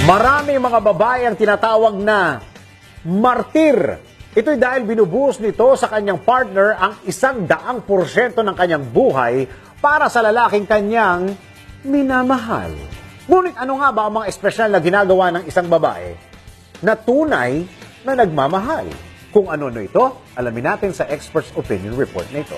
Marami mga babae ang tinatawag na martir. Ito'y dahil binubuhos nito sa kanyang partner ang 100% ng kanyang buhay para sa lalaking kanyang minamahal. Ngunit ano nga ba ang mga espesyal na ginagawa ng isang babae na tunay na nagmamahal? Kung ano ito, alamin natin sa Expert's Opinion Report na ito.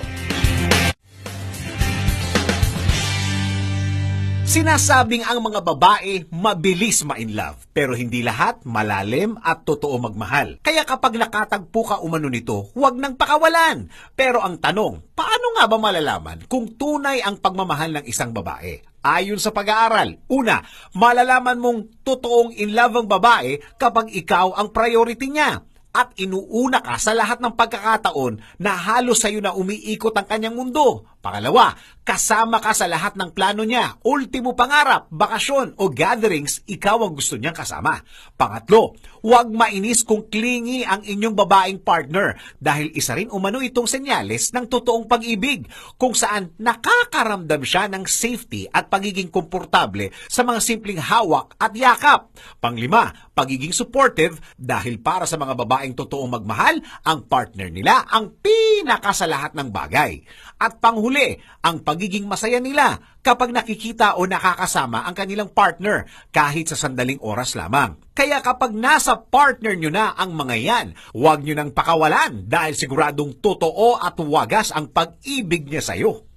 Sinasabing ang mga babae mabilis ma-inlove, pero hindi lahat malalim at totoo magmahal. Kaya kapag nakatagpo ka umano nito, huwag nang pakawalan. Pero ang tanong, paano nga ba malalaman kung tunay ang pagmamahal ng isang babae? Ayon sa pag-aaral, una, malalaman mong totoong in love ang babae kapag ikaw ang priority niya. At inuuna ka sa lahat ng pagkakataon na halos sa'yo na umiikot ang kanyang mundo. Pangalawa, kasama ka sa lahat ng plano niya. Ultimo pangarap, bakasyon o gatherings, ikaw ang gusto niyang kasama. Pangatlo, huwag mainis kung clingy ang inyong babaeng partner dahil isa rin umano itong senyales ng totoong pag-ibig kung saan nakakaramdam siya ng safety at pagiging komportable sa mga simpleng hawak at yakap. Panglima, pagiging supportive dahil para sa mga babaeng totoong magmahal, ang partner nila ang pinaka sa lahat ng bagay. At panghuli, ang pagiging masaya nila kapag nakikita o nakakasama ang kanilang partner kahit sa sandaling oras lamang. Kaya kapag nasa partner nyo na ang mga yan, huwag nyo nang pakawalan dahil siguradong totoo at wagas ang pag-ibig niya sa'yo.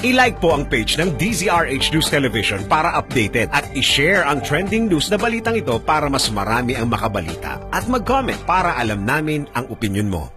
I-like po ang page ng DZRH News Television para updated at i-share ang trending news na balitang ito para mas marami ang makabalita at mag-comment para alam namin ang opinion mo.